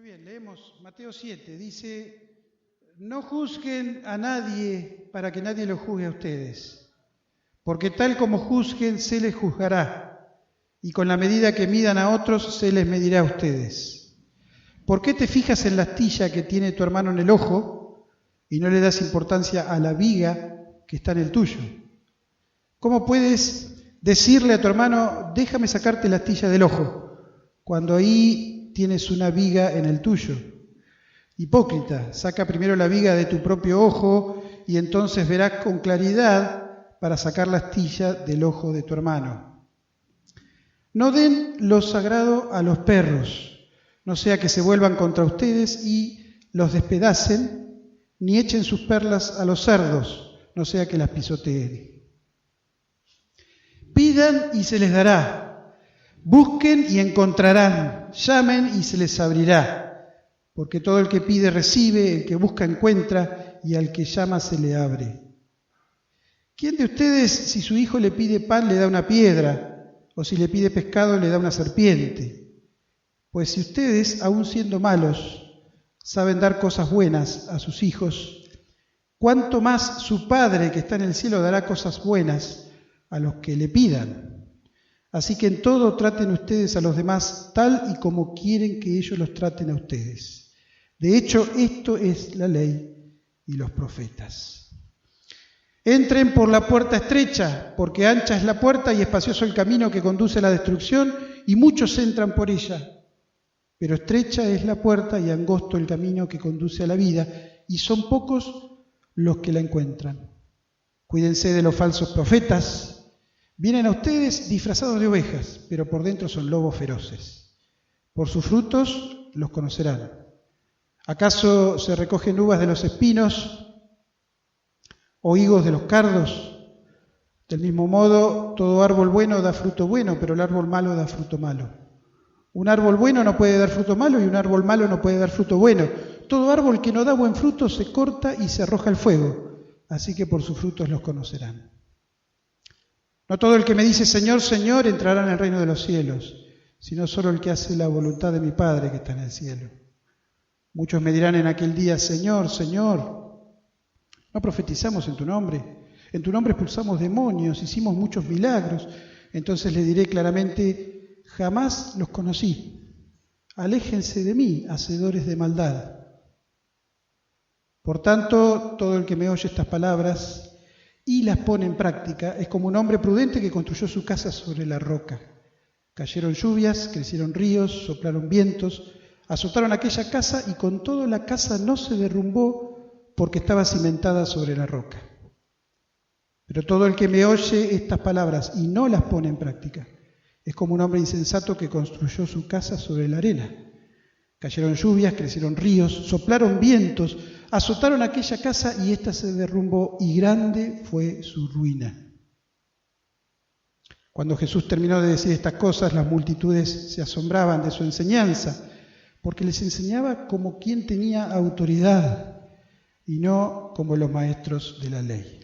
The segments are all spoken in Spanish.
bien, leemos Mateo 7, dice: no juzguen a nadie para que nadie los juzgue a ustedes, porque tal como juzguen se les juzgará, y con la medida que midan a otros se les medirá a ustedes. ¿Por qué te fijas en la astilla que tiene tu hermano en el ojo y no le das importancia a la viga que está en el tuyo? ¿Cómo puedes decirle a tu hermano: déjame sacarte la astilla del ojo, cuando ahí tienes una viga en el tuyo? Hipócrita, saca primero la viga de tu propio ojo y entonces verás con claridad para sacar la astilla del ojo de tu hermano. No den lo sagrado a los perros, no sea que se vuelvan contra ustedes y los despedacen, ni echen sus perlas a los cerdos, no sea que las pisoteen. Pidan y se les dará, busquen y encontrarán, llamen y se les abrirá. Porque todo el que pide recibe, el que busca encuentra, y al que llama se le abre. ¿Quién de ustedes, si su hijo le pide pan, le da una piedra? O si le pide pescado, le da una serpiente? Pues si ustedes, aun siendo malos, saben dar cosas buenas a sus hijos, ¿cuánto más su Padre que está en el cielo dará cosas buenas a los que le pidan? Así que en todo traten ustedes a los demás tal y como quieren que ellos los traten a ustedes. De hecho, esto es la ley y los profetas. Entren por la puerta estrecha, porque ancha es la puerta y espacioso el camino que conduce a la destrucción, y muchos entran por ella. Pero estrecha es la puerta y angosto el camino que conduce a la vida, y son pocos los que la encuentran. Cuídense de los falsos profetas. Vienen a ustedes disfrazados de ovejas, pero por dentro son lobos feroces. Por sus frutos los conocerán. ¿Acaso se recogen uvas de los espinos o higos de los cardos? Del mismo modo, todo árbol bueno da fruto bueno, pero el árbol malo da fruto malo. Un árbol bueno no puede dar fruto malo y un árbol malo no puede dar fruto bueno. Todo árbol que no da buen fruto se corta y se arroja al fuego, así que por sus frutos los conocerán. No todo el que me dice Señor, Señor entrará en el reino de los cielos, sino solo el que hace la voluntad de mi Padre que está en el cielo. Muchos me dirán en aquel día: Señor, Señor, ¿no profetizamos en tu nombre? En tu nombre expulsamos demonios, hicimos muchos milagros. Entonces les diré claramente: jamás los conocí. Aléjense de mí, hacedores de maldad. Por tanto, todo el que me oye estas palabras y las pone en práctica es como un hombre prudente que construyó su casa sobre la roca. Cayeron lluvias, crecieron ríos, soplaron vientos, azotaron aquella casa y con todo la casa no se derrumbó porque estaba cimentada sobre la roca. Pero todo el que me oye estas palabras y no las pone en práctica es como un hombre insensato que construyó su casa sobre la arena. Cayeron lluvias, crecieron ríos, soplaron vientos, azotaron aquella casa y ésta se derrumbó y grande fue su ruina. Cuando Jesús terminó de decir estas cosas, las multitudes se asombraban de su enseñanza, porque les enseñaba como quien tenía autoridad y no como los maestros de la ley.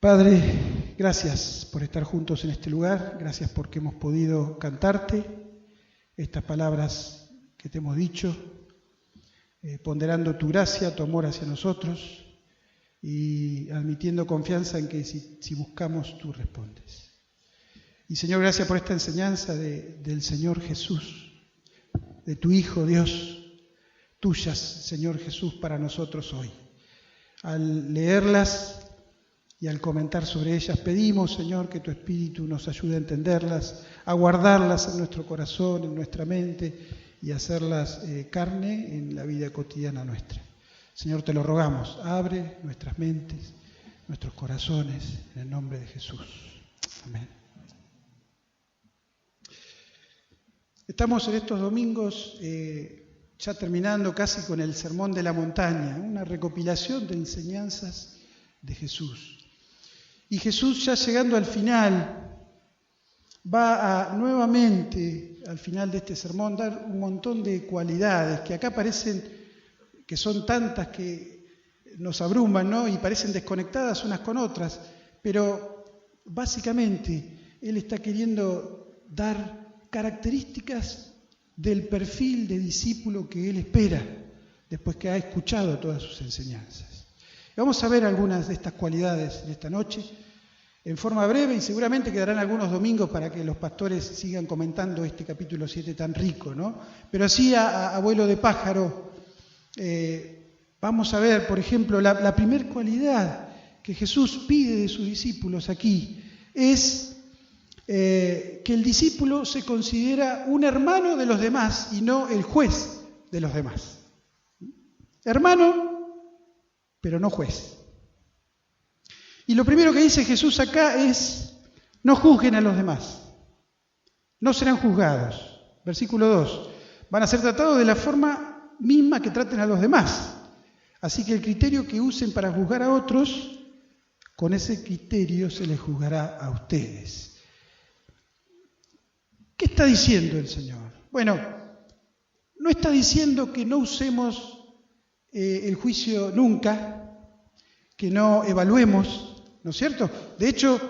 Padre, gracias por estar juntos en este lugar, gracias porque hemos podido cantarte estas palabras que te hemos dicho, ponderando tu gracia, tu amor hacia nosotros y admitiendo confianza en que si buscamos, tú respondes. Y Señor, gracias por esta enseñanza del Señor Jesús, de tu Hijo Dios, tuyas, Señor Jesús, para nosotros hoy. Al leerlas y al comentar sobre ellas, pedimos, Señor, que tu Espíritu nos ayude a entenderlas, a guardarlas en nuestro corazón, en nuestra mente y a hacerlas carne en la vida cotidiana nuestra. Señor, te lo rogamos, abre nuestras mentes, nuestros corazones, en el nombre de Jesús. Amén. Estamos en estos domingos ya terminando casi con el Sermón de la Montaña, una recopilación de enseñanzas de Jesús. Y Jesús, ya llegando al final, va a nuevamente, al final de este sermón, dar un montón de cualidades que acá parecen que son tantas que nos abruman, ¿no? Y parecen desconectadas unas con otras, pero básicamente Él está queriendo dar características del perfil de discípulo que Él espera después que ha escuchado todas sus enseñanzas. Vamos a ver algunas de estas cualidades en esta noche, en forma breve, y seguramente quedarán algunos domingos para que los pastores sigan comentando este capítulo 7 tan rico, ¿no? Pero así a vuelo de pájaro, vamos a ver, por ejemplo, la primer cualidad que Jesús pide de sus discípulos aquí es que el discípulo se considera un hermano de los demás y no el juez de los demás. Hermano, pero no juez. Y lo primero que dice Jesús acá es: no juzguen a los demás, no serán juzgados. Versículo 2, van a ser tratados de la forma misma que traten a los demás. Así que el criterio que usen para juzgar a otros, con ese criterio se les juzgará a ustedes. ¿Qué está diciendo el Señor? Bueno, no está diciendo que no usemos el juicio nunca, que no evaluemos, ¿no es cierto? De hecho,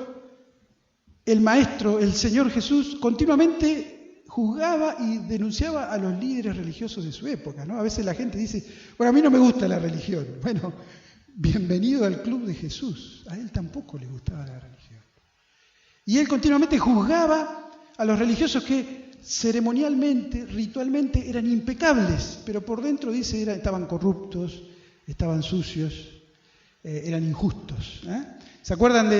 el Maestro, el Señor Jesús, continuamente juzgaba y denunciaba a los líderes religiosos de su época, ¿no? A veces la gente dice: bueno, a mí no me gusta la religión. Bueno, bienvenido al club de Jesús. A él tampoco le gustaba la religión. Y él continuamente juzgaba a los religiosos que ceremonialmente, ritualmente eran impecables, pero por dentro, dice, estaban corruptos, estaban sucios, eran injustos. ¿Se acuerdan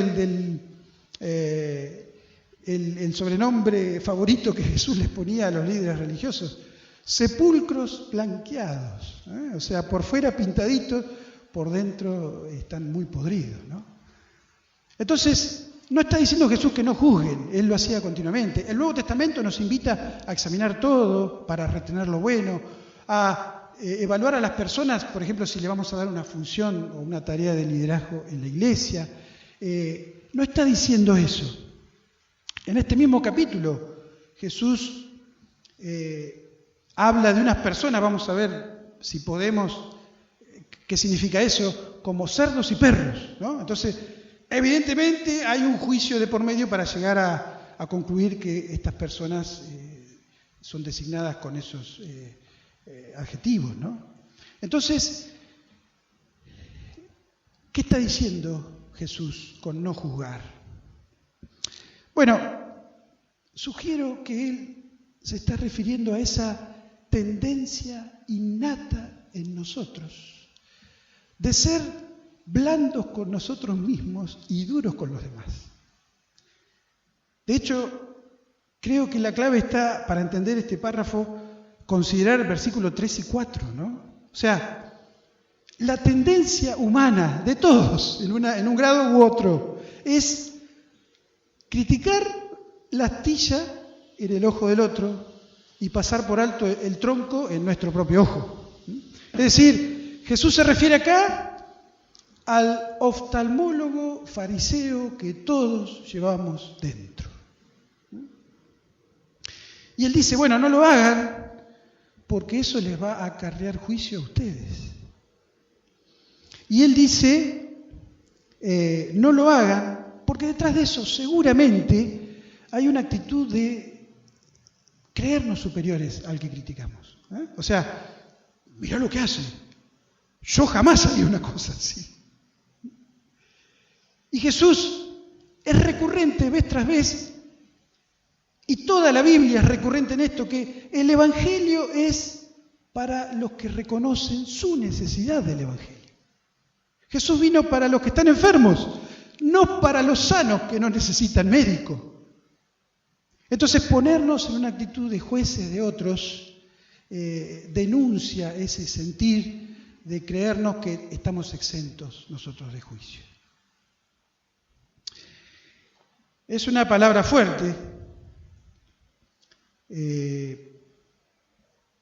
el sobrenombre favorito que Jesús les ponía a los líderes religiosos? Sepulcros blanqueados. O sea, por fuera pintaditos, por dentro están muy podridos, ¿no? Entonces, no está diciendo Jesús que no juzguen, Él lo hacía continuamente. El Nuevo Testamento nos invita a examinar todo para retener lo bueno, a evaluar a las personas, por ejemplo, si le vamos a dar una función o una tarea de liderazgo en la iglesia. No está diciendo eso. En este mismo capítulo, Jesús habla de unas personas, vamos a ver si podemos, qué significa eso, como cerdos y perros, ¿no? Entonces, evidentemente hay un juicio de por medio para llegar a concluir que estas personas son designadas con esos adjetivos, ¿no? Entonces, ¿qué está diciendo Jesús con no juzgar? Bueno, sugiero que Él se está refiriendo a esa tendencia innata en nosotros de ser blandos con nosotros mismos y duros con los demás. De hecho, creo que la clave está, para entender este párrafo, considerar el versículo 3 y 4, ¿no? O sea, la tendencia humana de todos, en un grado u otro, es criticar la astilla en el ojo del otro y pasar por alto el tronco en nuestro propio ojo. Es decir, Jesús se refiere acá al oftalmólogo fariseo que todos llevamos dentro. Y él dice: bueno, no lo hagan porque eso les va a acarrear juicio a ustedes. Y él dice, no lo hagan porque detrás de eso seguramente hay una actitud de creernos superiores al que criticamos. O sea, mirá lo que hace. Yo jamás haría una cosa así. Y Jesús es recurrente vez tras vez, y toda la Biblia es recurrente en esto, que el Evangelio es para los que reconocen su necesidad del Evangelio. Jesús vino para los que están enfermos, no para los sanos que no necesitan médico. Entonces, ponernos en una actitud de jueces de otros denuncia ese sentir de creernos que estamos exentos nosotros de juicio. Es una palabra fuerte.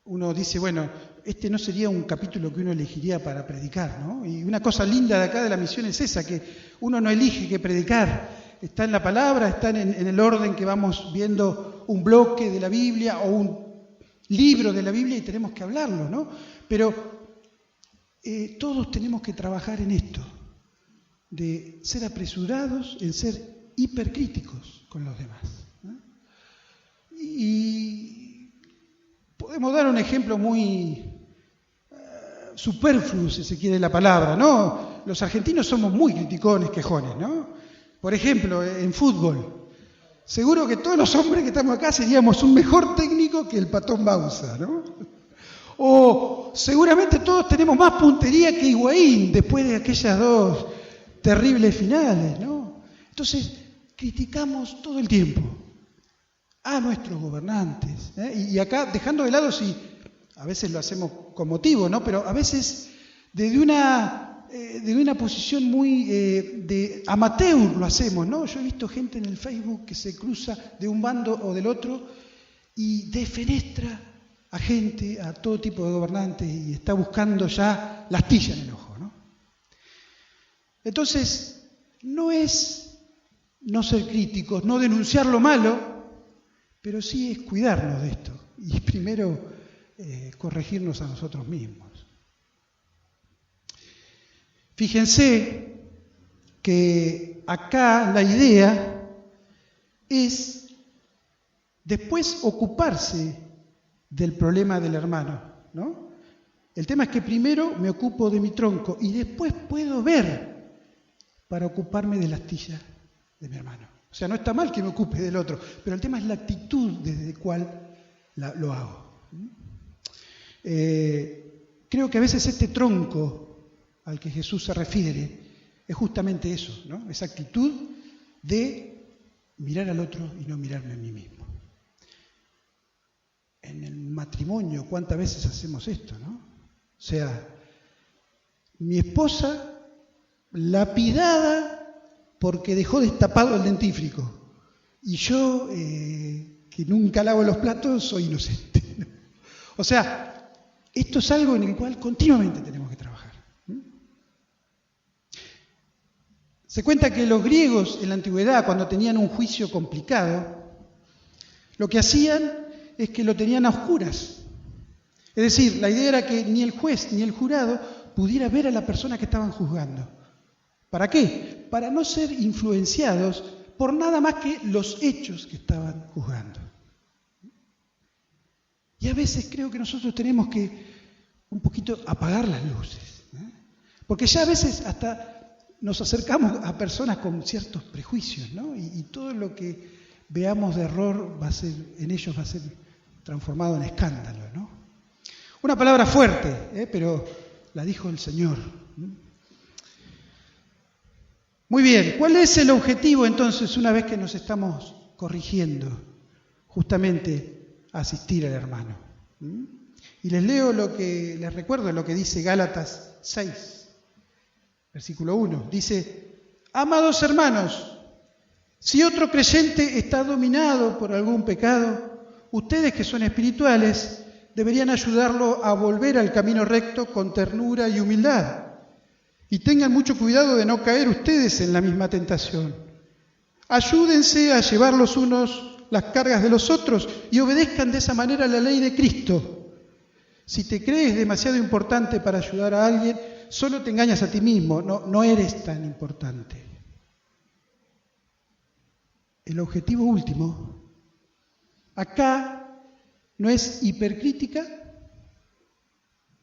Uno dice, bueno, este no sería un capítulo que uno elegiría para predicar, ¿no? Y una cosa linda de acá de la misión es esa, que uno no elige qué predicar. Está en la palabra, está en el orden que vamos viendo un bloque de la Biblia o un libro de la Biblia y tenemos que hablarlo, ¿no? Pero todos tenemos que trabajar en esto, de ser apresurados en ser hipercríticos con los demás, ¿no? Y podemos dar un ejemplo muy superfluo, si se quiere la palabra, ¿no? Los argentinos somos muy criticones, quejones, ¿no? Por ejemplo, en fútbol. Seguro que todos los hombres que estamos acá seríamos un mejor técnico que el Patón Bausa, ¿no? O seguramente todos tenemos más puntería que Higuaín después de aquellas dos terribles finales, ¿no? Entonces, criticamos todo el tiempo a nuestros gobernantes, ¿eh? Y acá, dejando de lado si a veces lo hacemos con motivo, ¿no? Pero a veces desde una posición muy de amateur lo hacemos, ¿no? Yo he visto gente en el Facebook que se cruza de un bando o del otro y defenestra a gente, a todo tipo de gobernantes y está buscando ya la astilla en el ojo, ¿no? Entonces, no es no ser críticos, no denunciar lo malo, pero sí es cuidarnos de esto y primero corregirnos a nosotros mismos. Fíjense que acá la idea es después ocuparse del problema del hermano, ¿no? El tema es que primero me ocupo de mi tronco y después puedo ver para ocuparme de la astilla de mi hermano. O sea, no está mal que me ocupe del otro, pero el tema es la actitud desde la cual lo hago. Creo que a veces este tronco al que Jesús se refiere es justamente eso, ¿no? Esa actitud de mirar al otro y no mirarme a mí mismo. En el matrimonio, ¿cuántas veces hacemos esto, no? O sea, mi esposa lapidada porque dejó destapado el dentífrico y yo, que nunca lavo los platos, soy inocente, ¿no? O sea, esto es algo en el cual continuamente tenemos que trabajar. Se cuenta que los griegos en la antigüedad, cuando tenían un juicio complicado, lo que hacían es que lo tenían a oscuras. Es decir, la idea era que ni el juez ni el jurado pudiera ver a la persona que estaban juzgando. ¿Para qué? Para no ser influenciados por nada más que los hechos que estaban juzgando. Y a veces creo que nosotros tenemos que un poquito apagar las luces, ¿eh? Porque ya a veces hasta nos acercamos a personas con ciertos prejuicios, ¿no? Y todo lo que veamos de error en ellos va a ser transformado en escándalo, ¿no? Una palabra fuerte, pero la dijo el Señor. Muy bien, ¿cuál es el objetivo entonces una vez que nos estamos corrigiendo? Justamente asistir al hermano. Y les recuerdo lo que dice Gálatas 6, versículo 1. Dice: amados hermanos, si otro creyente está dominado por algún pecado, ustedes que son espirituales deberían ayudarlo a volver al camino recto con ternura y humildad. Y tengan mucho cuidado de no caer ustedes en la misma tentación. Ayúdense a llevar los unos las cargas de los otros y obedezcan de esa manera la ley de Cristo. Si te crees demasiado importante para ayudar a alguien, solo te engañas a ti mismo, no eres tan importante. El objetivo último acá no es hipercrítica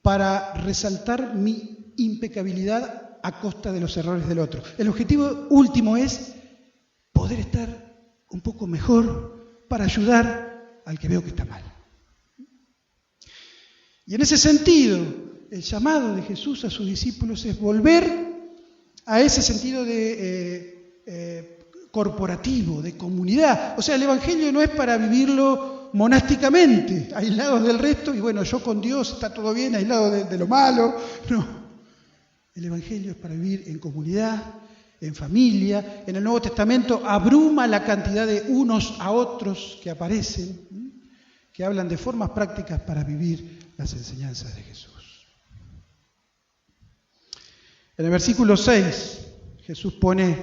para resaltar mi impecabilidad a costa de los errores del otro. El objetivo último es poder estar un poco mejor para ayudar al que veo que está mal. Y en ese sentido, el llamado de Jesús a sus discípulos es volver a ese sentido de corporativo, de comunidad. O sea, el Evangelio no es para vivirlo monásticamente, aislados del resto, y bueno, yo con Dios está todo bien, aislado de lo malo. No. El Evangelio es para vivir en comunidad, en familia. En el Nuevo Testamento abruma la cantidad de unos a otros que aparecen, que hablan de formas prácticas para vivir las enseñanzas de Jesús. En el versículo 6, Jesús pone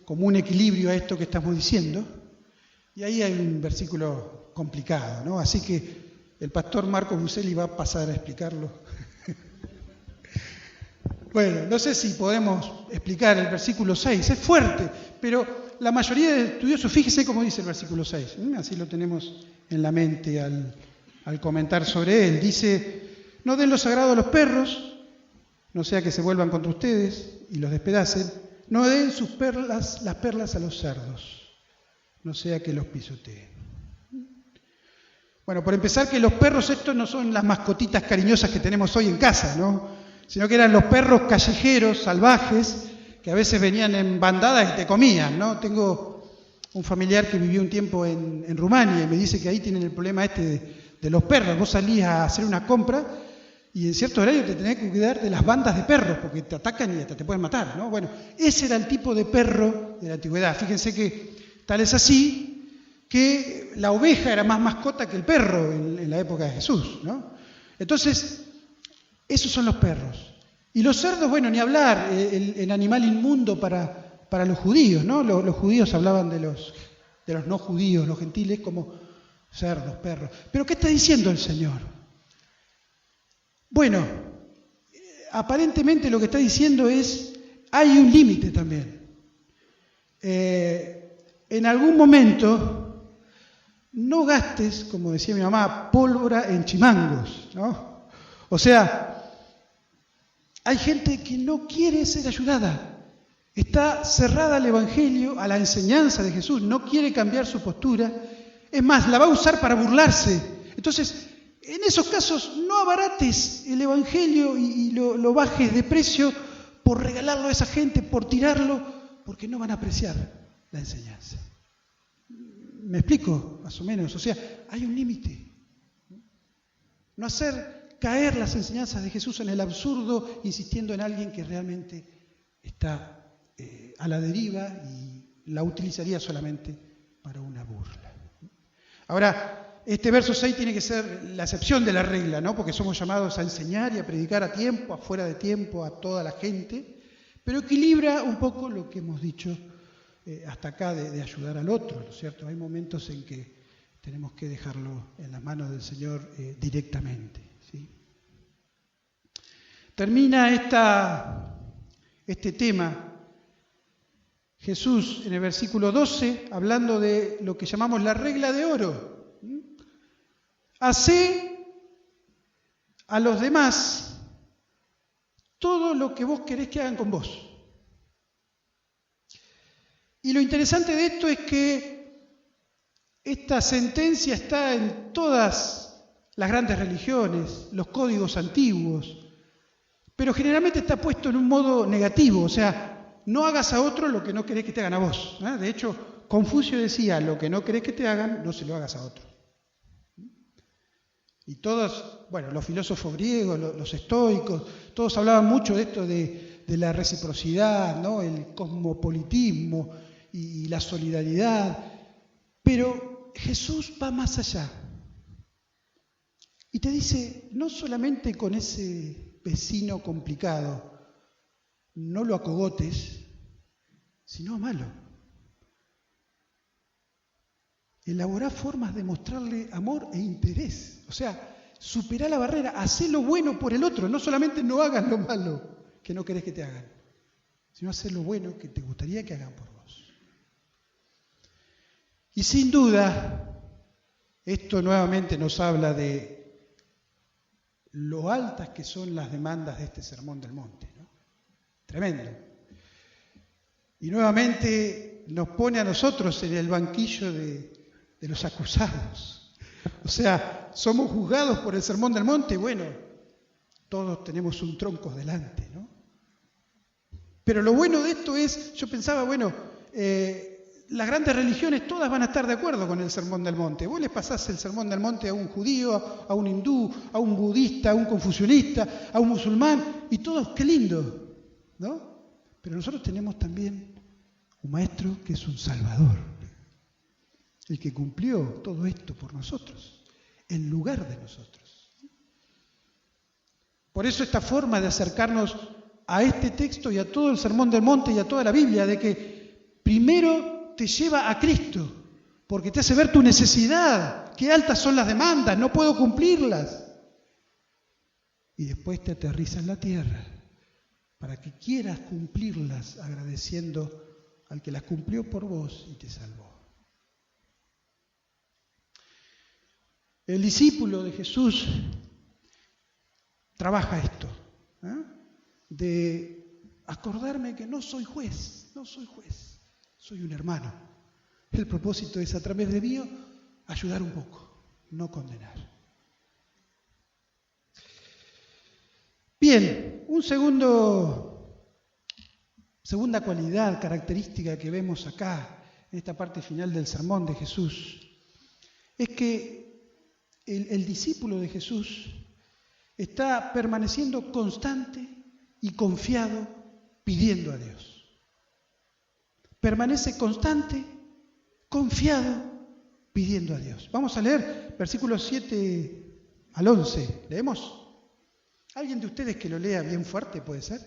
como un equilibrio a esto que estamos diciendo, y ahí hay un versículo complicado, ¿no? Así que el pastor Marco Buselli va a pasar a explicarlo. Bueno, no sé si podemos explicar el versículo 6, es fuerte, pero la mayoría de estudiosos, fíjese cómo dice el versículo 6, así lo tenemos en la mente al al comentar sobre él. Dice, no den lo sagrado a los perros, no sea que se vuelvan contra ustedes y los despedacen. No den las perlas a los cerdos, no sea que los pisoteen. Bueno, por empezar, que los perros estos no son las mascotitas cariñosas que tenemos hoy en casa, ¿no? Sino que eran los perros callejeros, salvajes, que a veces venían en bandadas y te comían, ¿no? Tengo un familiar que vivió un tiempo en Rumania y me dice que ahí tienen el problema de los perros. Vos salís a hacer una compra y en cierto horario te tenés que cuidar de las bandas de perros porque te atacan y hasta te pueden matar, ¿no? Bueno, ese era el tipo de perro de la antigüedad. Fíjense que tal es así que la oveja era más mascota que el perro en la época de Jesús, ¿no? Entonces, esos son los perros. Y los cerdos, bueno, ni hablar, el animal inmundo para los judíos, ¿no? Los judíos hablaban de los no judíos, los gentiles, como cerdos, perros. Pero ¿qué está diciendo el Señor? Bueno, aparentemente lo que está diciendo es, hay un límite también. En algún momento, no gastes, como decía mi mamá, pólvora en chimangos, ¿no? O sea, hay gente que no quiere ser ayudada, está cerrada al Evangelio, a la enseñanza de Jesús, no quiere cambiar su postura, es más, la va a usar para burlarse. Entonces, en esos casos, no abarates el Evangelio y lo bajes de precio por regalarlo a esa gente, por tirarlo, porque no van a apreciar la enseñanza. ¿Me explico? Más o menos. O sea, hay un límite. No hacer caer las enseñanzas de Jesús en el absurdo, insistiendo en alguien que realmente está a la deriva y la utilizaría solamente para una burla. Ahora, este verso 6 tiene que ser la excepción de la regla, ¿no? Porque somos llamados a enseñar y a predicar a tiempo, afuera de tiempo, a toda la gente, pero equilibra un poco lo que hemos dicho hasta acá de ayudar al otro, ¿no es cierto? Hay momentos en que tenemos que dejarlo en las manos del Señor directamente, ¿sí? Termina este tema Jesús en el versículo 12 hablando de lo que llamamos la regla de oro. Hacé a los demás todo lo que vos querés que hagan con vos. Y lo interesante de esto es que esta sentencia está en todas las grandes religiones, los códigos antiguos, pero generalmente está puesto en un modo negativo, o sea, no hagas a otro lo que no querés que te hagan a vos. De hecho, Confucio decía, lo que no querés que te hagan, no se lo hagas a otro. Y todos, bueno, los filósofos griegos, los estoicos, todos hablaban mucho de esto de la reciprocidad, ¿no? El cosmopolitismo y la solidaridad, pero Jesús va más allá y te dice, no solamente con ese vecino complicado, no lo acogotes, sino amalo. Elaborá formas de mostrarle amor e interés, o sea, superá la barrera, hacé lo bueno por el otro, no solamente no hagas lo malo que no querés que te hagan, sino hacer lo bueno que te gustaría que hagan por vos. Y sin duda, esto nuevamente nos habla de lo altas que son las demandas de este Sermón del Monte, ¿no? Tremendo. Y nuevamente nos pone a nosotros en el banquillo de los acusados. O sea, somos juzgados por el Sermón del Monte, bueno, todos tenemos un tronco delante, ¿no? Pero lo bueno de esto es, yo pensaba, bueno, las grandes religiones todas van a estar de acuerdo con el Sermón del Monte. Vos les pasás el Sermón del Monte a un judío, a un hindú, a un budista, a un confucianista, a un musulmán, y todos, qué lindo, ¿no? Pero nosotros tenemos también un maestro que es un salvador, el que cumplió todo esto por nosotros, en lugar de nosotros. Por eso esta forma de acercarnos a este texto y a todo el Sermón del Monte y a toda la Biblia, de que primero te lleva a Cristo, porque te hace ver tu necesidad, qué altas son las demandas, no puedo cumplirlas. Y después te aterriza en la tierra, para que quieras cumplirlas agradeciendo al que las cumplió por vos y te salvó. El discípulo de Jesús trabaja esto, de acordarme que no soy juez, soy un hermano. El propósito es a través de mí ayudar un poco, no condenar. Bien, segunda cualidad, característica que vemos acá, en esta parte final del sermón de Jesús, es que el discípulo de Jesús está permaneciendo constante y confiado pidiendo a Dios. Permanece constante, confiado, pidiendo a Dios. Vamos a leer versículos 7 al 11. ¿Leemos? ¿Alguien de ustedes que lo lea bien fuerte puede ser?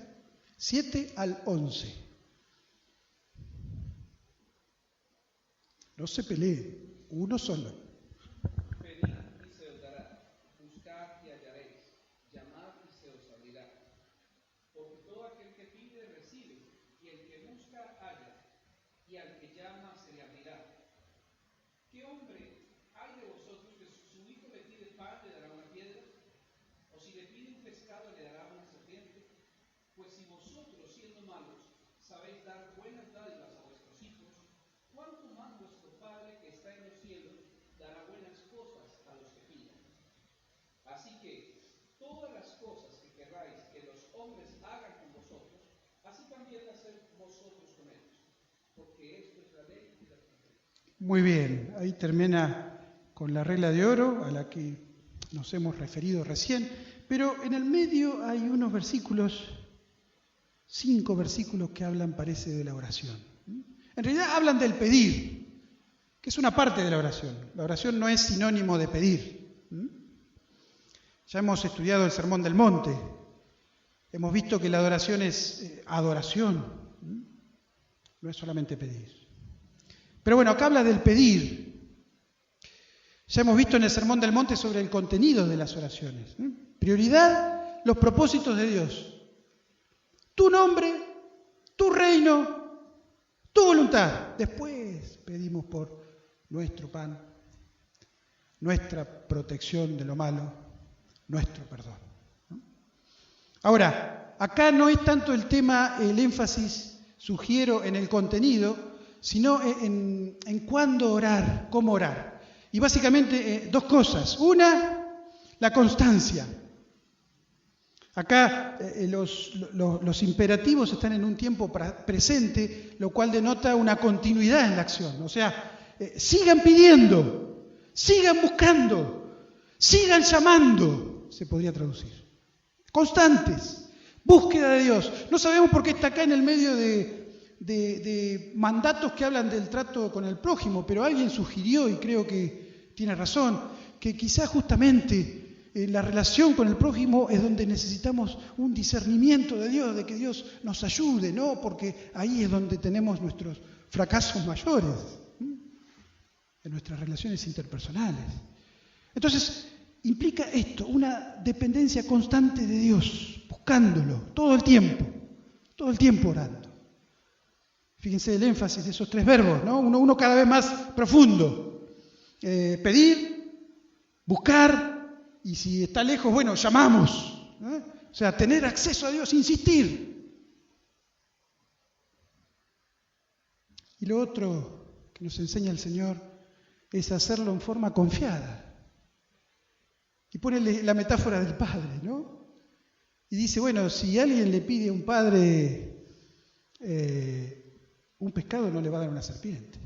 7 al 11. No se pelee, uno solo. Pedid y se os dará, buscad y hallaréis, llamad y se os abrirá. Porque todo aquel que pide recibe, y el que busca halla, y al que llama se le abrirá. ¿Qué hombre hay de vosotros que si su hijo le pide pan le dará una piedra? ¿O si le pide un pescado le dará una serpiente? Pues si vosotros, siendo malos, sabéis dar buenas dádivas a vuestros hijos, ¿cuánto más vuestro Padre que está en los cielos dará buenas cosas a los que pidan? Así que todas las cosas que querráis que los hombres hagan con vosotros, así también haced vosotros con ellos, porque esto es la ley y las profecías. Muy bien, ahí termina con la regla de oro a la que nos hemos referido recién, pero en el medio hay unos versículos, 5 versículos que hablan, parece, de la oración. En realidad hablan del pedir, que es una parte de la oración. La oración no es sinónimo de pedir. Ya hemos estudiado el Sermón del Monte. Hemos visto que la adoración es adoración. No es solamente pedir. Pero bueno, acá habla del pedir. Ya hemos visto en el Sermón del Monte sobre el contenido de las oraciones. Prioridad, los propósitos de Dios. Tu nombre, tu reino, tu voluntad. Después pedimos por nuestro pan, nuestra protección de lo malo, nuestro perdón. Ahora, acá no es tanto el tema, el énfasis, sugiero, en el contenido, sino en cuándo orar, cómo orar. Y básicamente 2 cosas. Una, la constancia. Acá los imperativos están en un tiempo presente, lo cual denota una continuidad en la acción. O sea, sigan pidiendo, sigan buscando, sigan llamando, se podría traducir. Constantes, búsqueda de Dios. No sabemos por qué está acá en el medio de mandatos que hablan del trato con el prójimo, pero alguien sugirió, y creo que tiene razón, que quizás justamente la relación con el prójimo es donde necesitamos un discernimiento de Dios, de que Dios nos ayude, ¿no? Porque ahí es donde tenemos nuestros fracasos mayores, en nuestras relaciones interpersonales. Entonces, implica esto, una dependencia constante de Dios, buscándolo todo el tiempo orando. Fíjense el énfasis de esos 3 verbos, ¿no? Uno cada vez más profundo. Pedir, buscar, y si está lejos, bueno, llamamos. O sea, tener acceso a Dios, insistir. Y lo otro que nos enseña el Señor es hacerlo en forma confiada. Y pone la metáfora del padre, ¿no? Y dice, bueno, si alguien le pide a un padre un pescado, no le va a dar una serpiente.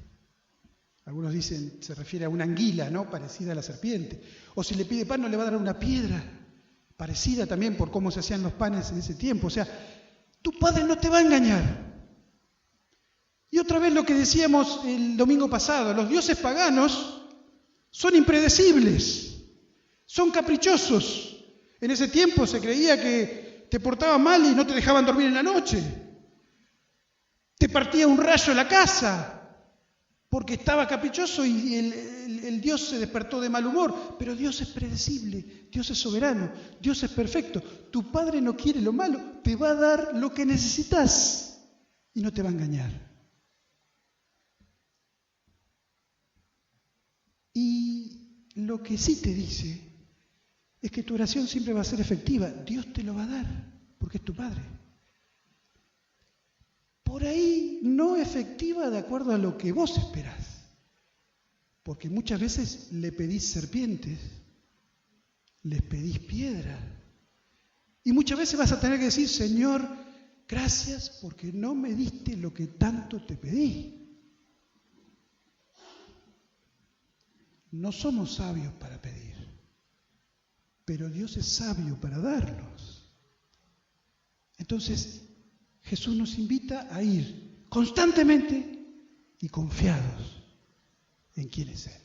Algunos dicen, se refiere a una anguila, ¿no? Parecida a la serpiente. O si le pide pan, no le va a dar una piedra, parecida también por cómo se hacían los panes en ese tiempo. O sea, tu padre no te va a engañar. Y otra vez lo que decíamos el domingo pasado, los dioses paganos son impredecibles, son caprichosos. En ese tiempo se creía que te portabas mal y no te dejaban dormir en la noche. Te partía un rayo en la casa porque estaba caprichoso y el Dios se despertó de mal humor. Pero Dios es predecible, Dios es soberano, Dios es perfecto. Tu Padre no quiere lo malo, te va a dar lo que necesitas y no te va a engañar. Y lo que sí te dice es que tu oración siempre va a ser efectiva. Dios te lo va a dar, porque es tu Padre. Por ahí no efectiva de acuerdo a lo que vos esperás. Porque muchas veces le pedís serpientes, les pedís piedra. Y muchas veces vas a tener que decir, Señor, gracias porque no me diste lo que tanto te pedí. No somos sabios para pedir, pero Dios es sabio para darnos. Entonces, Jesús nos invita a ir constantemente y confiados en quién es Él.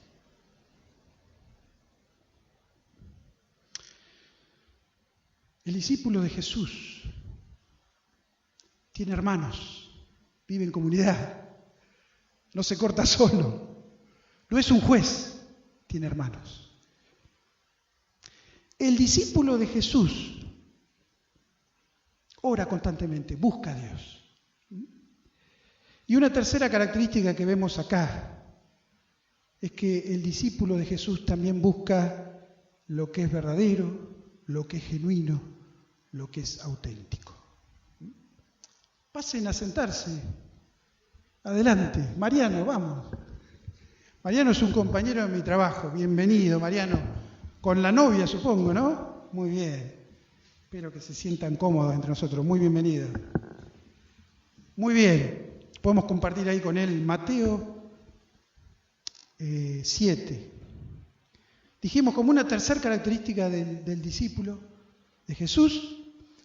El discípulo de Jesús tiene hermanos, vive en comunidad, no se corta solo, no es un juez, tiene hermanos. El discípulo de Jesús ora constantemente, busca a Dios. Y una tercera característica que vemos acá es que el discípulo de Jesús también busca lo que es verdadero, lo que es genuino, lo que es auténtico. Pasen a sentarse. Adelante. Mariano, vamos. Mariano es un compañero de mi trabajo. Bienvenido, Mariano. Con la novia, supongo, ¿no? Muy bien. Espero que se sientan cómodos entre nosotros. Muy bienvenido. Muy bien. Podemos compartir ahí con él Mateo 7. Dijimos como una tercera característica del discípulo de Jesús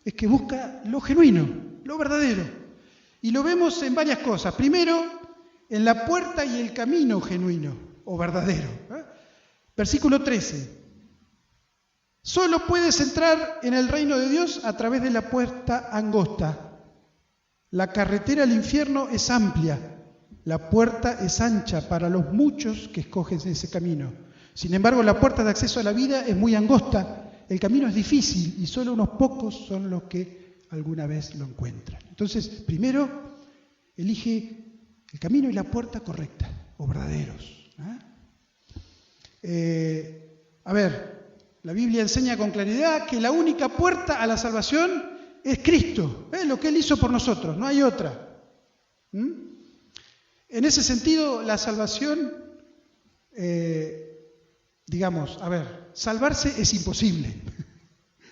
es que busca lo genuino, lo verdadero. Y lo vemos en varias cosas. Primero, en la puerta y el camino genuino o verdadero. Versículo 13. Solo puedes entrar en el reino de Dios a través de la puerta angosta. La carretera al infierno es amplia, la puerta es ancha para los muchos que escogen ese camino. Sin embargo, la puerta de acceso a la vida es muy angosta, el camino es difícil y solo unos pocos son los que alguna vez lo encuentran. Entonces, primero, elige el camino y la puerta correcta o verdaderos. La Biblia enseña con claridad que la única puerta a la salvación es Cristo, lo que Él hizo por nosotros, no hay otra. En ese sentido, la salvación, salvarse es imposible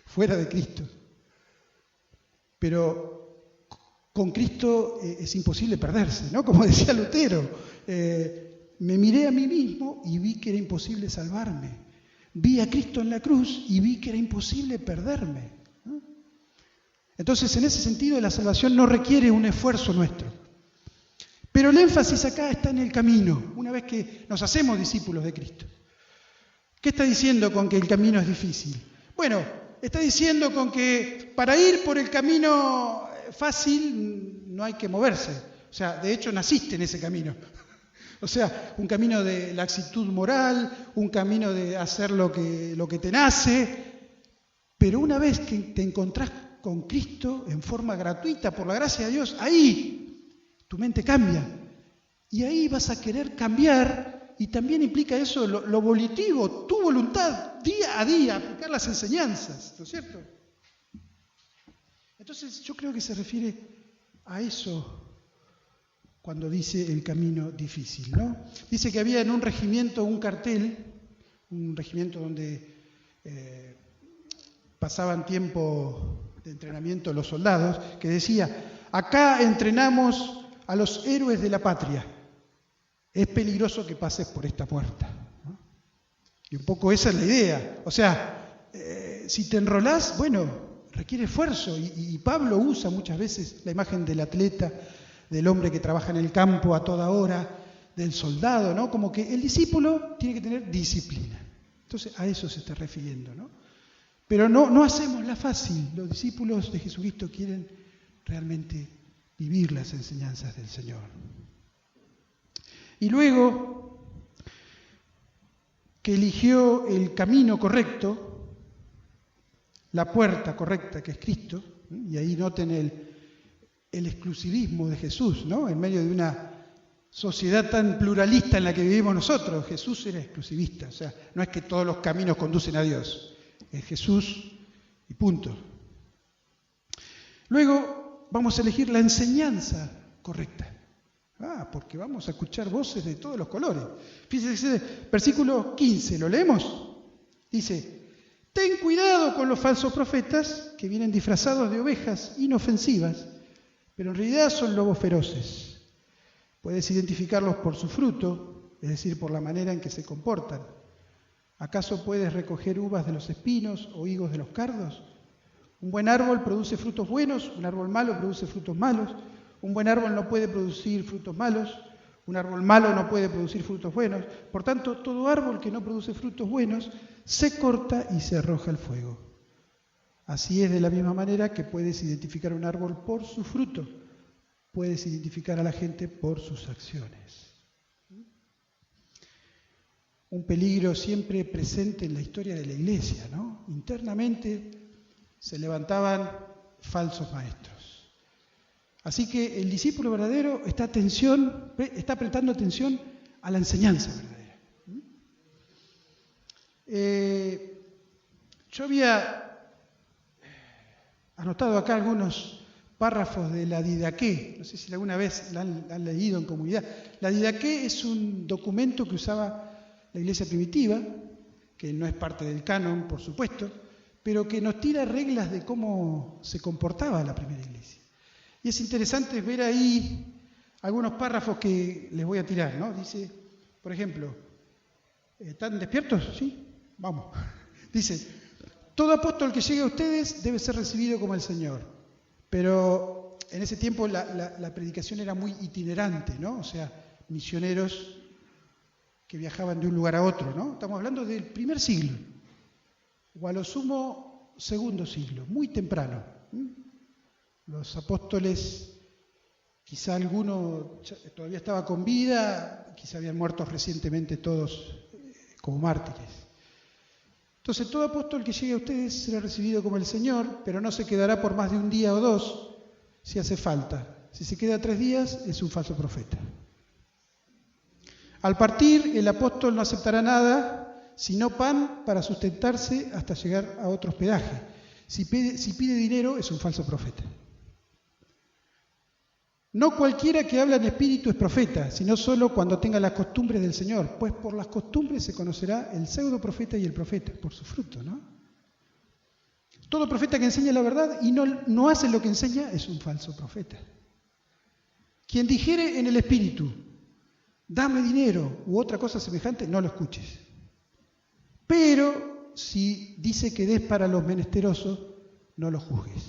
fuera de Cristo. Pero con Cristo es imposible perderse, ¿no? Como decía Lutero, me miré a mí mismo y vi que era imposible salvarme. Vi a Cristo en la cruz y vi que era imposible perderme, ¿no? Entonces, en ese sentido, la salvación no requiere un esfuerzo nuestro. Pero el énfasis acá está en el camino, una vez que nos hacemos discípulos de Cristo. ¿Qué está diciendo con que el camino es difícil? Bueno, está diciendo con que para ir por el camino fácil no hay que moverse. O sea, de hecho naciste en ese camino. O sea, un camino de laxitud moral, un camino de hacer lo que te nace. Pero una vez que te encontrás con Cristo en forma gratuita, por la gracia de Dios, ahí tu mente cambia. Y ahí vas a querer cambiar, y también implica eso lo volitivo, tu voluntad, día a día, aplicar las enseñanzas, ¿no es cierto? Entonces yo creo que se refiere a eso cuando dice el camino difícil, ¿no? Dice que había en un regimiento un cartel, un regimiento donde pasaban tiempo de entrenamiento los soldados, que decía, acá entrenamos a los héroes de la patria, es peligroso que pases por esta puerta, ¿no? Y un poco esa es la idea, o sea, si te enrolás, bueno, requiere esfuerzo, y Pablo usa muchas veces la imagen del atleta, del hombre que trabaja en el campo a toda hora, del soldado, ¿no? Como que el discípulo tiene que tener disciplina. Entonces a eso se está refiriendo, ¿no? Pero no hacemos la fácil. Los discípulos de Jesucristo quieren realmente vivir las enseñanzas del Señor. Y luego que eligió el camino correcto, la puerta correcta que es Cristo, y ahí noten el exclusivismo de Jesús, ¿no? En medio de una sociedad tan pluralista en la que vivimos nosotros. Jesús era exclusivista, o sea, no es que todos los caminos conducen a Dios, es Jesús y punto. Luego vamos a elegir la enseñanza correcta. Porque vamos a escuchar voces de todos los colores. Fíjense, versículo 15, ¿lo leemos? Dice: ten cuidado con los falsos profetas que vienen disfrazados de ovejas inofensivas, pero en realidad son lobos feroces. Puedes identificarlos por su fruto, es decir, por la manera en que se comportan. ¿Acaso puedes recoger uvas de los espinos o higos de los cardos? Un buen árbol produce frutos buenos, un árbol malo produce frutos malos. Un buen árbol no puede producir frutos malos, un árbol malo no puede producir frutos buenos. Por tanto, todo árbol que no produce frutos buenos se corta y se arroja al fuego. Así es de la misma manera que puedes identificar un árbol por su fruto, puedes identificar a la gente por sus acciones. Un peligro siempre presente en la historia de la Iglesia, ¿no? Internamente se levantaban falsos maestros. Así que el discípulo verdadero está prestando atención a la enseñanza verdadera. Yo había anotado acá algunos párrafos de la Didaqué, no sé si alguna vez la han leído en comunidad. La Didaqué es un documento que usaba la Iglesia primitiva, que no es parte del canon, por supuesto, pero que nos tira reglas de cómo se comportaba la primera Iglesia. Y es interesante ver ahí algunos párrafos que les voy a tirar, ¿no? Dice, por ejemplo, ¿están despiertos? ¿Sí? Vamos. Dice: todo apóstol que llegue a ustedes debe ser recibido como el Señor. Pero en ese tiempo la predicación era muy itinerante, ¿no? O sea, misioneros que viajaban de un lugar a otro, ¿no? Estamos hablando del primer siglo, o a lo sumo segundo siglo, muy temprano. Los apóstoles, quizá alguno todavía estaba con vida, quizá habían muerto recientemente todos como mártires. Entonces, todo apóstol que llegue a ustedes será recibido como el Señor, pero no se quedará por más de un día o dos, si hace falta. Si se queda 3 días, es un falso profeta. Al partir, el apóstol no aceptará nada, sino pan para sustentarse hasta llegar a otro hospedaje. Si pide dinero, es un falso profeta. No cualquiera que habla en espíritu es profeta, sino solo cuando tenga las costumbres del Señor, pues por las costumbres se conocerá el pseudo profeta y el profeta, por su fruto, ¿no? Todo profeta que enseña la verdad y no hace lo que enseña es un falso profeta. Quien dijere en el espíritu, dame dinero u otra cosa semejante, no lo escuches. Pero si dice que des para los menesterosos, no lo juzgues.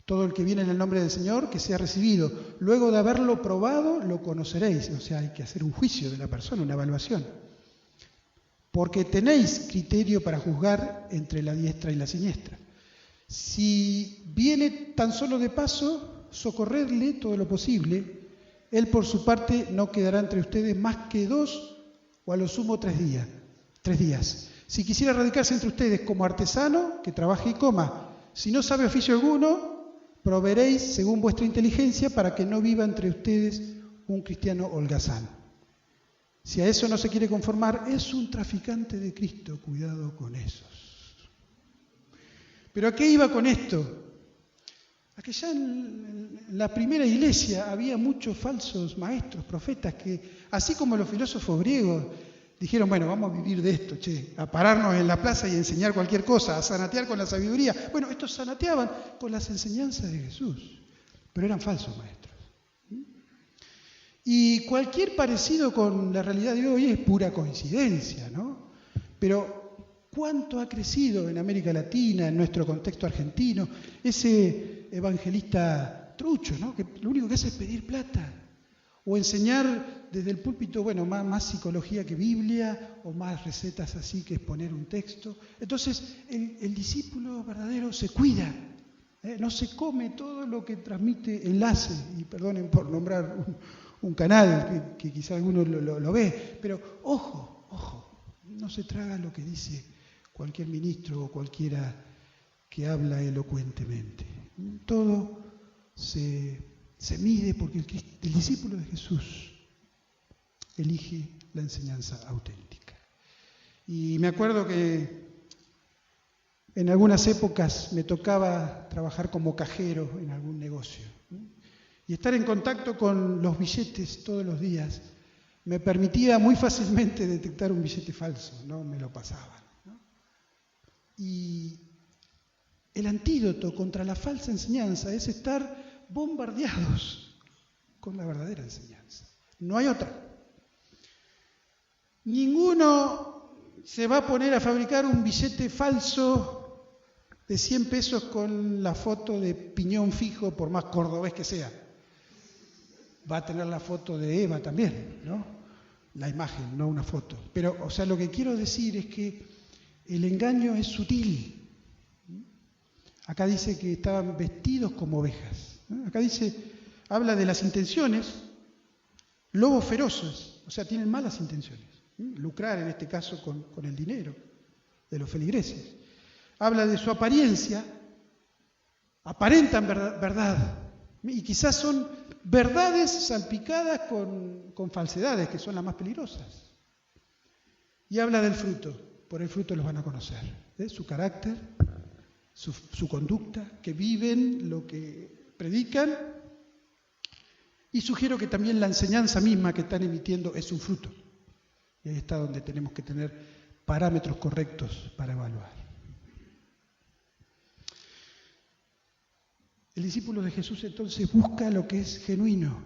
Todo el que viene en el nombre del Señor, que sea recibido. Luego de haberlo probado, lo conoceréis. O sea, hay que hacer un juicio de la persona, una evaluación. Porque tenéis criterio para juzgar entre la diestra y la siniestra. Si viene tan solo de paso, socorredle todo lo posible. Él por su parte no quedará entre ustedes más que 2 o a lo sumo 3 días. Si quisiera radicarse entre ustedes como artesano, que trabaje y coma. Si no sabe oficio alguno, proveeréis según vuestra inteligencia para que no viva entre ustedes un cristiano holgazán. Si a eso no se quiere conformar, es un traficante de Cristo, cuidado con esos. ¿Pero a qué iba con esto? A que ya en la primera iglesia había muchos falsos maestros, profetas, que así como los filósofos griegos dijeron, bueno, vamos a vivir de esto, a pararnos en la plaza y enseñar cualquier cosa, a zanatear con la sabiduría. Bueno, estos zanateaban con las enseñanzas de Jesús, pero eran falsos maestros. Y cualquier parecido con la realidad de hoy es pura coincidencia, ¿no? Pero ¿cuánto ha crecido en América Latina, en nuestro contexto argentino, ese evangelista trucho, ¿no? Que lo único que hace es pedir plata? O enseñar desde el púlpito, bueno, más psicología que Biblia, o más recetas así que exponer un texto. Entonces, el discípulo verdadero se cuida, no se come todo lo que transmite Enlace, y perdonen por nombrar un canal que quizá alguno lo ve, pero ojo, no se traga lo que dice cualquier ministro o cualquiera que habla elocuentemente. Todo se se mide porque el discípulo de Jesús elige la enseñanza auténtica. Y me acuerdo que en algunas épocas me tocaba trabajar como cajero en algún negocio, ¿no? Y estar en contacto con los billetes todos los días me permitía muy fácilmente detectar un billete falso, no me lo pasaban, ¿no? Y el antídoto contra la falsa enseñanza es estar bombardeados con la verdadera enseñanza. No hay otra. Ninguno se va a poner a fabricar un billete falso de 100 pesos con la foto de piñón fijo, por más cordobés que sea. Va a tener la foto de Eva también, ¿no? La imagen, no una foto. Pero, o sea, lo que quiero decir es que el engaño es sutil. Acá dice que estaban vestidos como ovejas, ¿no? Acá dice, habla de las intenciones, lobos feroces, o sea, tienen malas intenciones. Lucrar en este caso con el dinero de los feligreses. Habla de su apariencia, aparentan verdad, y quizás son verdades salpicadas con falsedades, que son las más peligrosas. Y habla del fruto, por el fruto los van a conocer, ¿eh? Su carácter, su conducta, que viven lo que predican, y sugiero que también la enseñanza misma que están emitiendo es un fruto. Y ahí está donde tenemos que tener parámetros correctos para evaluar. El discípulo de Jesús entonces busca lo que es genuino,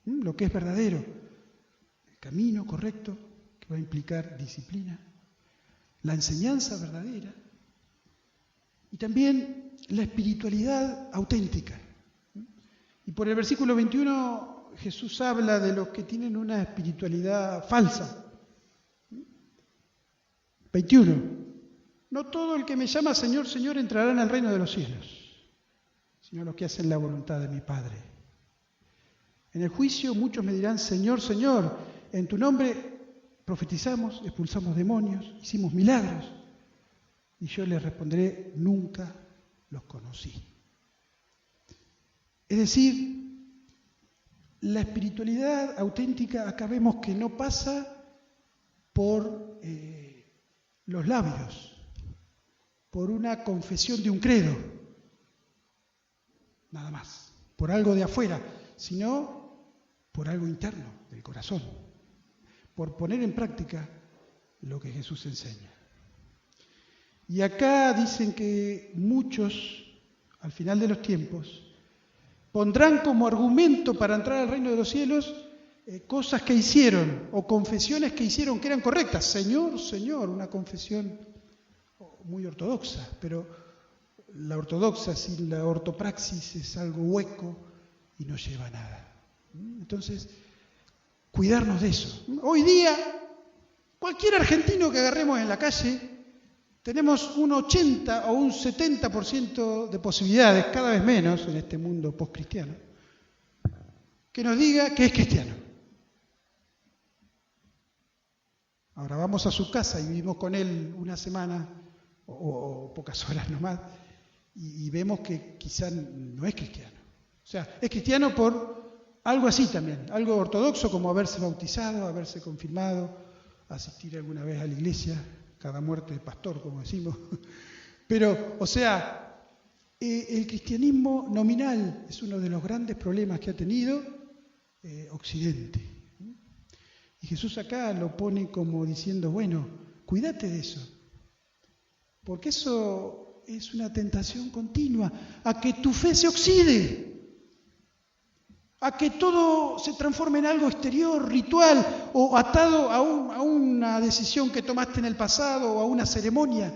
lo que es verdadero, el camino correcto que va a implicar disciplina, la enseñanza verdadera y también la espiritualidad auténtica. Y por el versículo 21 Jesús habla de los que tienen una espiritualidad falsa. 21. No todo el que me llama Señor, Señor entrará en el reino de los cielos, sino los que hacen la voluntad de mi Padre. En el juicio muchos me dirán, Señor, Señor, en tu nombre profetizamos, expulsamos demonios, hicimos milagros. Y yo les responderé, nunca los conocí. Es decir, la espiritualidad auténtica acá vemos que no pasa por los labios, por una confesión de un credo, nada más, por algo de afuera, sino por algo interno, del corazón, por poner en práctica lo que Jesús enseña. Y acá dicen que muchos, al final de los tiempos, pondrán como argumento para entrar al reino de los cielos cosas que hicieron o confesiones que hicieron que eran correctas. Señor, Señor, una confesión muy ortodoxa, pero la ortodoxa sin la ortopraxis es algo hueco y no lleva a nada. Entonces, cuidarnos de eso. Hoy día, cualquier argentino que agarremos en la calle, tenemos un 80 o un 70% de posibilidades, cada vez menos en este mundo postcristiano, que nos diga que es cristiano. Ahora vamos a su casa y vivimos con él una semana o pocas horas nomás y vemos que quizá no es cristiano. O sea, es cristiano por algo así también, algo ortodoxo como haberse bautizado, haberse confirmado, asistir alguna vez a la iglesia, cada muerte de pastor, como decimos. Pero, o sea, el cristianismo nominal es uno de los grandes problemas que ha tenido Occidente. Y Jesús acá lo pone como diciendo, bueno, cuídate de eso, porque eso es una tentación continua, a que tu fe se oxide, a que todo se transforme en algo exterior, ritual, o atado a una decisión que tomaste en el pasado o a una ceremonia.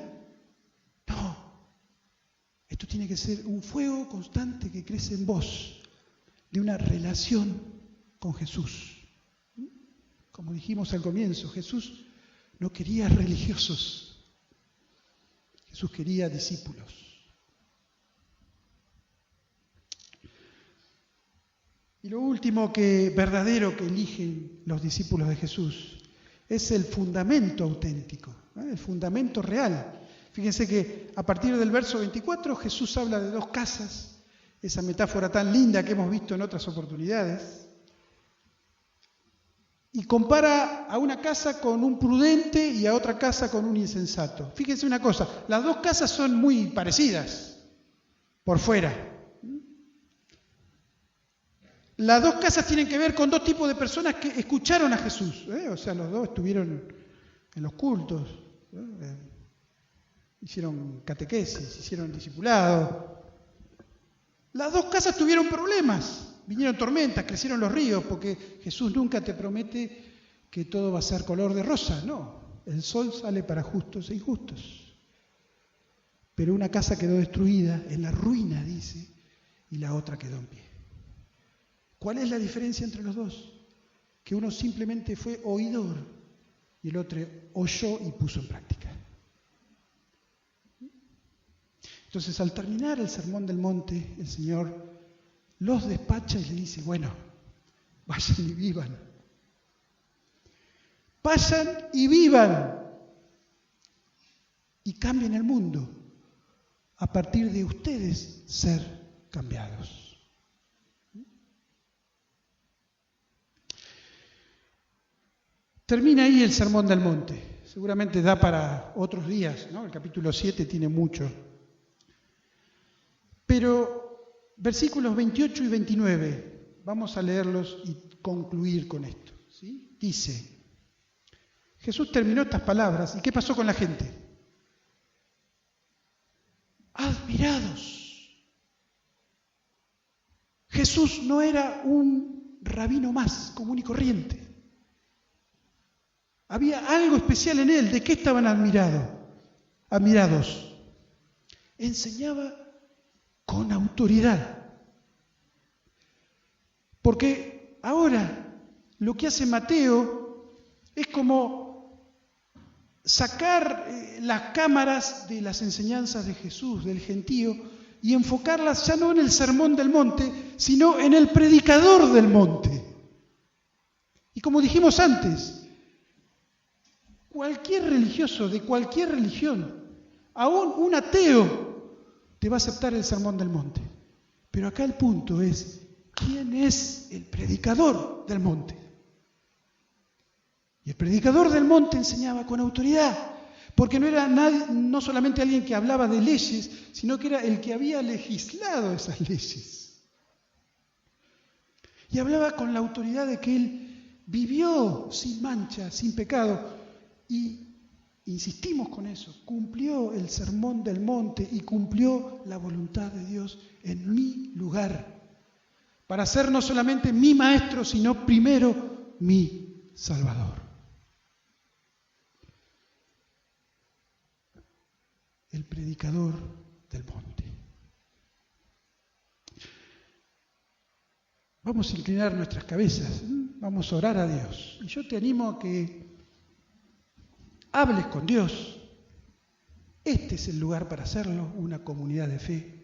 No, esto tiene que ser un fuego constante que crece en vos, de una relación con Jesús. Como dijimos al comienzo, Jesús no quería religiosos, Jesús quería discípulos. Y lo último verdadero que eligen los discípulos de Jesús es el fundamento auténtico, el fundamento real. Fíjense que a partir del verso 24 Jesús habla de dos casas esa metáfora tan linda que hemos visto en otras oportunidades, y compara a una casa con un prudente y a otra casa con un insensato. Fíjense una cosa, las dos casas son muy parecidas por fuera. Las dos casas tienen que ver con dos tipos de personas que escucharon a Jesús. O sea, los dos estuvieron en los cultos, hicieron catequesis, hicieron discipulado. Las dos casas tuvieron problemas. Vinieron tormentas, crecieron los ríos, porque Jesús nunca te promete que todo va a ser color de rosa, no. El sol sale para justos e injustos. Pero una casa quedó destruida, en la ruina, dice, y la otra quedó en pie. ¿Cuál es la diferencia entre los dos? Que uno simplemente fue oidor y el otro oyó y puso en práctica. Entonces, al terminar el Sermón del Monte, el Señor los despacha y le dice, bueno, vayan y vivan. Vayan y vivan. Y cambien el mundo a partir de ustedes ser cambiados. Termina ahí el Sermón del Monte. Seguramente da para otros días, ¿no? El capítulo 7 tiene mucho. Pero versículos 28 y 29, vamos a leerlos y concluir con esto, ¿sí? Dice, Jesús terminó estas palabras, ¿y qué pasó con la gente? Admirados. Jesús no era un rabino más común y corriente. Había algo especial en él. ¿De qué estaban admirados? Enseñaba con autoridad. Porque ahora lo que hace Mateo es como sacar las cámaras de las enseñanzas de Jesús, del gentío, y enfocarlas ya no en el Sermón del Monte, sino en el predicador del monte. Y como dijimos antes, cualquier religioso de cualquier religión, aún un ateo, te va a aceptar el Sermón del Monte. Pero acá el punto es, ¿quién es el predicador del monte? Y el predicador del monte enseñaba con autoridad, porque no era no solamente alguien que hablaba de leyes, sino que era el que había legislado esas leyes. Y hablaba con la autoridad de que él vivió sin mancha, sin pecado, y insistimos con eso, cumplió el Sermón del Monte y cumplió la voluntad de Dios en mi lugar, para ser no solamente mi maestro, sino primero mi Salvador. El predicador del monte. Vamos a inclinar nuestras cabezas, vamos a orar a Dios. Y yo te animo a que hables con Dios. Este es el lugar para hacerlo, una comunidad de fe.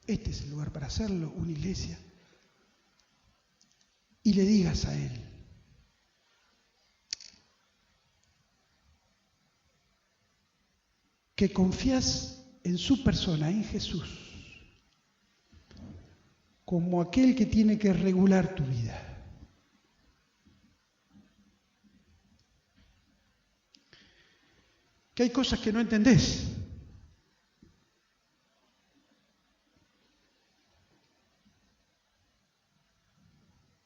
Este es el lugar para hacerlo, una iglesia. Y le digas a Él, que confías en su persona, en Jesús, como aquel que tiene que regular tu vida. Que hay cosas que no entendés.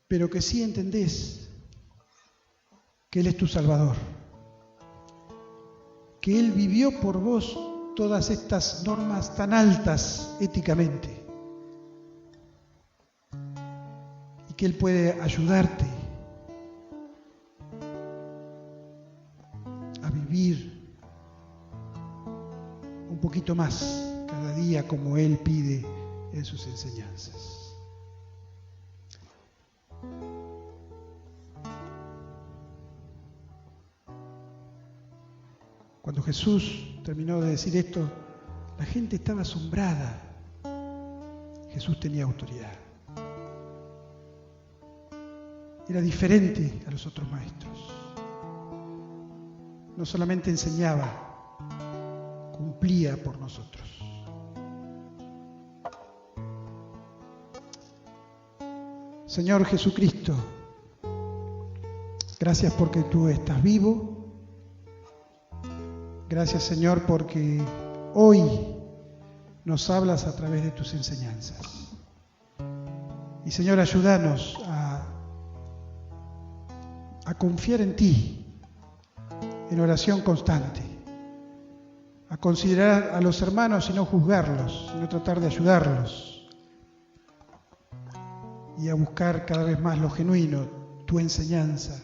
Pero que sí entendés que Él es tu Salvador. Que Él vivió por vos todas estas normas tan altas éticamente. Y que Él puede ayudarte a vivir un poquito más cada día como Él pide en sus enseñanzas. Cuando Jesús terminó de decir esto, la gente estaba asombrada. Jesús tenía autoridad. Era diferente a los otros maestros. No solamente enseñaba, cumplía por nosotros. Señor Jesucristo, gracias porque tú estás vivo. Gracias, Señor, porque hoy nos hablas a través de tus enseñanzas. Y, Señor, ayúdanos a confiar en ti, en oración constante, a considerar a los hermanos y no juzgarlos, sino tratar de ayudarlos, y a buscar cada vez más lo genuino, tu enseñanza,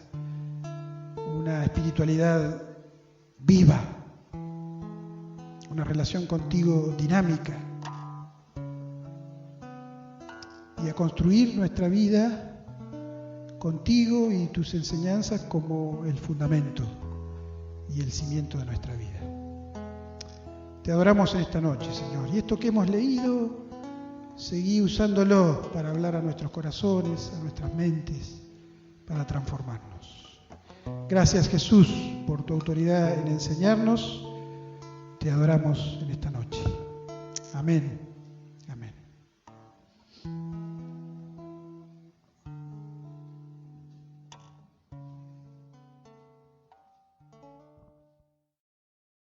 una espiritualidad viva, una relación contigo dinámica, y a construir nuestra vida contigo y tus enseñanzas como el fundamento y el cimiento de nuestra vida. Te adoramos en esta noche, Señor, y esto que hemos leído, seguí usándolo para hablar a nuestros corazones, a nuestras mentes, para transformarnos. Gracias, Jesús, por tu autoridad en enseñarnos. Te adoramos en esta noche. Amén.